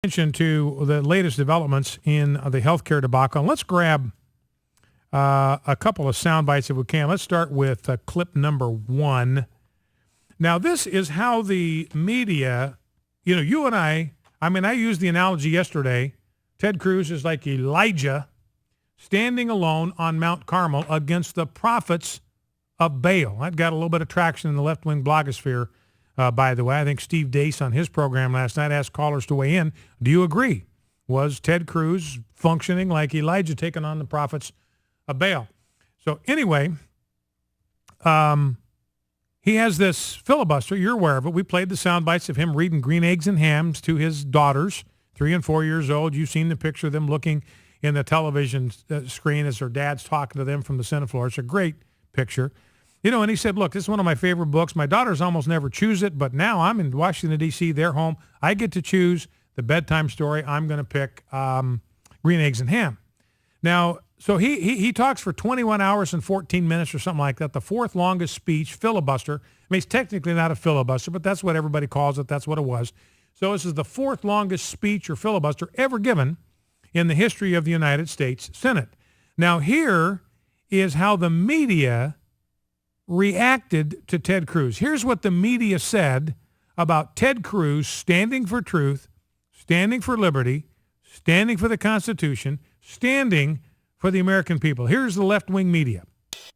Attention to the latest developments in the healthcare debacle. Let's grab a couple of sound bites if we can. Let's start with clip number 1. Now, this is how the media, you and I used the analogy yesterday. Ted Cruz is like Elijah standing alone on Mount Carmel against the prophets of Baal. That got a little bit of traction in the left-wing blogosphere. By the way, I think Steve Deace on his program last night asked callers to weigh in. Do you agree? Was Ted Cruz functioning like Elijah taking on the prophets of Baal? So anyway, he has this filibuster. You're aware of it. We played the sound bites of him reading Green Eggs and Hams to his daughters, 3 and 4 years old. You've seen the picture of them looking in the television screen as their dad's talking to them from the Senate floor. It's a great picture. And he said, look, this is one of my favorite books. My daughters almost never choose it, but now I'm in Washington, D.C., they're home. I get to choose the bedtime story. I'm going to pick Green Eggs and Ham. Now, so he talks for 21 hours and 14 minutes or something like that, the fourth longest speech, filibuster. I mean, it's technically not a filibuster, but that's what everybody calls it. That's what it was. So this is the fourth longest speech or filibuster ever given in the history of the United States Senate. Now, here is how the media reacted to Ted Cruz. Here's what the media said about Ted Cruz standing for truth, standing for liberty, standing for the Constitution, standing for the American people. Here's the left-wing media.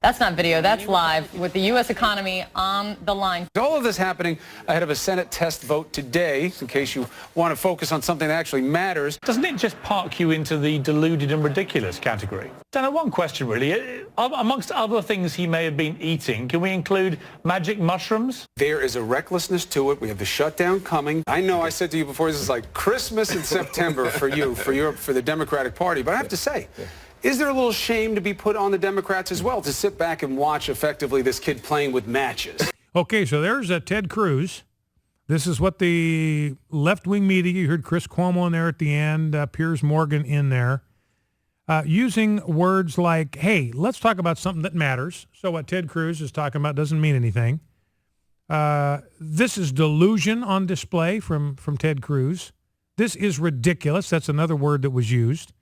That's not video, that's live with the U.S. economy on the line. All of this happening ahead of a Senate test vote today, in case you want to focus on something that actually matters. Doesn't it just park you into the deluded and ridiculous category? Dana, one question really. Amongst other things he may have been eating, can we include magic mushrooms? There is a recklessness to it. We have the shutdown coming. I know I said to you before, this is like Christmas in September for you, for the Democratic Party. But I have to say, is there a little shame to be put on the Democrats as well, to sit back and watch effectively this kid playing with matches? Okay, so there's Ted Cruz. This is what the left-wing media, you heard Chris Cuomo in there at the end, Piers Morgan in there, using words like, hey, let's talk about something that matters. So what Ted Cruz is talking about doesn't mean anything. This is delusion on display from Ted Cruz. This is ridiculous. That's another word that was used.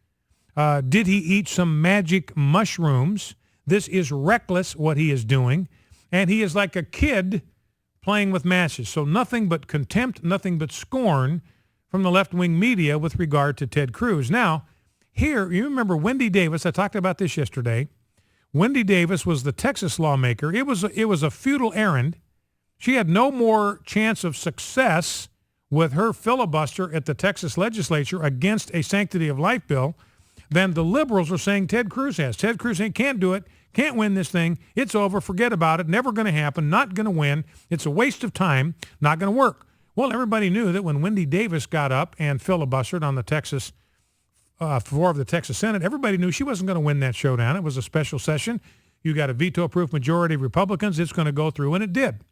Did he eat some magic mushrooms? This is reckless what he is doing. And he is like a kid playing with matches. So nothing but contempt, nothing but scorn from the left-wing media with regard to Ted Cruz. Now, here, you remember Wendy Davis. I talked about this yesterday. Wendy Davis was the Texas lawmaker. It was a futile errand. She had no more chance of success with her filibuster at the Texas legislature against a sanctity of life bill than the liberals are saying Ted Cruz has. Ted Cruz can't do it, can't win this thing. It's over. Forget about it. Never going to happen. Not going to win. It's a waste of time. Not going to work. Well, everybody knew that when Wendy Davis got up and filibustered on the Texas floor of the Texas Senate, everybody knew she wasn't going to win that showdown. It was a special session. You got a veto-proof majority of Republicans. It's going to go through, and it did.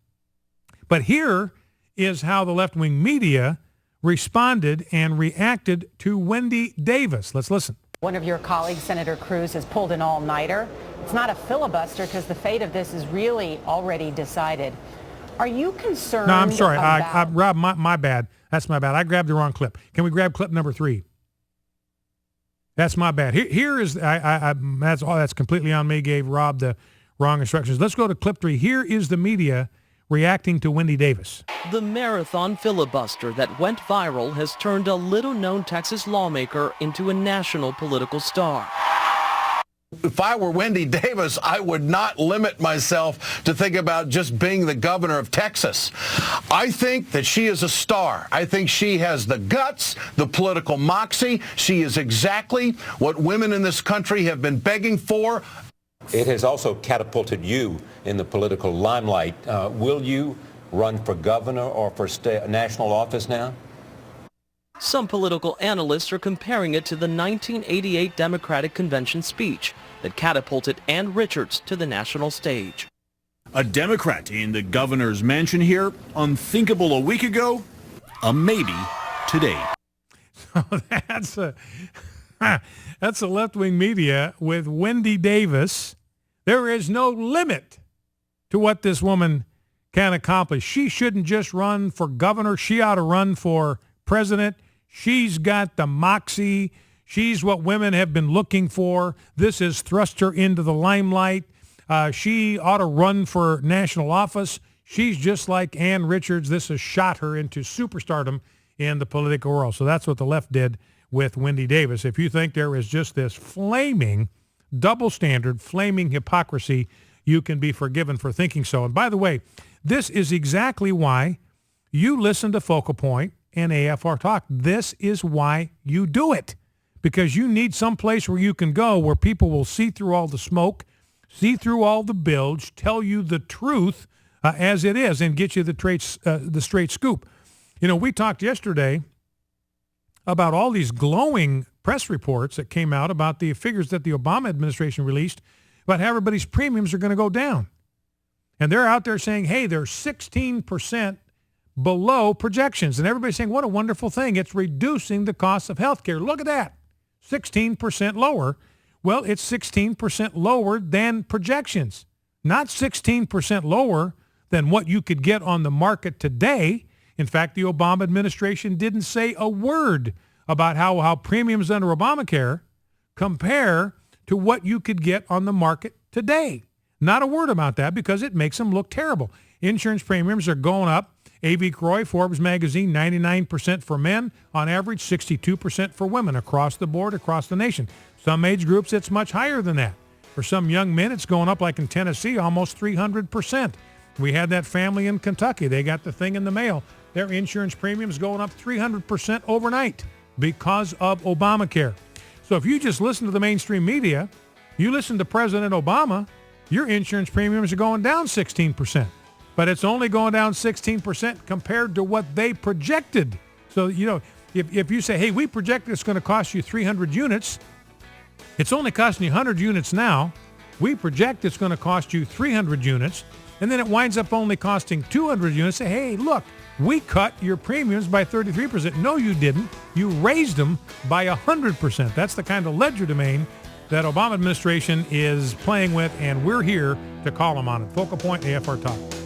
But here is how the left-wing media responded and reacted to Wendy Davis. Let's listen. One of your colleagues, Senator Cruz, has pulled an all-nighter. It's not a filibuster because the fate of this is really already decided. Are you concerned? No, I'm sorry. Rob, my bad. That's my bad. I grabbed the wrong clip. Can we grab clip number 3? That's my bad. Here is, that's completely on me. Gave Rob the wrong instructions. Let's go to clip 3. Here is the media reacting to Wendy Davis. The marathon filibuster that went viral has turned a little-known Texas lawmaker into a national political star. If I were Wendy Davis, I would not limit myself to think about just being the governor of Texas. I think that she is a star. I think she has the guts, the political moxie. She is exactly what women in this country have been begging for. It has also catapulted you in the political limelight. Will you run for governor or for national office now? Some political analysts are comparing it to the 1988 Democratic Convention speech that catapulted Ann Richards to the national stage. A Democrat in the governor's mansion here, unthinkable a week ago, a maybe today. So that's a left-wing media with Wendy Davis. There is no limit to what this woman can accomplish. She shouldn't just run for governor. She ought to run for president. She's got the moxie. She's what women have been looking for. This has thrust her into the limelight. She ought to run for national office. She's just like Ann Richards. This has shot her into superstardom in the political world. So that's what the left did with Wendy Davis. If you think there is just this flaming double standard, flaming hypocrisy, you can be forgiven for thinking so. And by the way, this is exactly why you listen to Focal Point and AFR Talk. This is why you do it, because you need some place where you can go where people will see through all the smoke, see through all the bilge, tell you the truth as it is, and get you the straight scoop. You know, we talked yesterday about all these glowing press reports that came out about the figures that the Obama administration released about how everybody's premiums are going to go down. And they're out there saying, hey, they're 16% below projections. And everybody's saying, what a wonderful thing. It's reducing the cost of health care. Look at that. 16% lower. Well, it's 16% lower than projections, not 16% lower than what you could get on the market today. In fact, the Obama administration didn't say a word about how premiums under Obamacare compare to what you could get on the market today. Not a word about that, because it makes them look terrible. Insurance premiums are going up. A.V. Croy, Forbes magazine, 99% for men, on average 62% for women across the board, across the nation. Some age groups, it's much higher than that. For some young men, it's going up, like in Tennessee, almost 300%. We had that family in Kentucky. They got the thing in the mail. Their insurance premiums going up 300% overnight because of Obamacare. So if you just listen to the mainstream media, you listen to President Obama, your insurance premiums are going down 16%. But it's only going down 16% compared to what they projected. So, you know, if you say, hey, we project it's going to cost you 300 units, it's only costing you 100 units now. We project it's going to cost you 300 units, and then it winds up only costing 200 units. Say, hey, look, we cut your premiums by 33%. No, you didn't. You raised them by 100%. That's the kind of legerdemain that Obama administration is playing with, and we're here to call them on it. Focal Point, AFR Talk.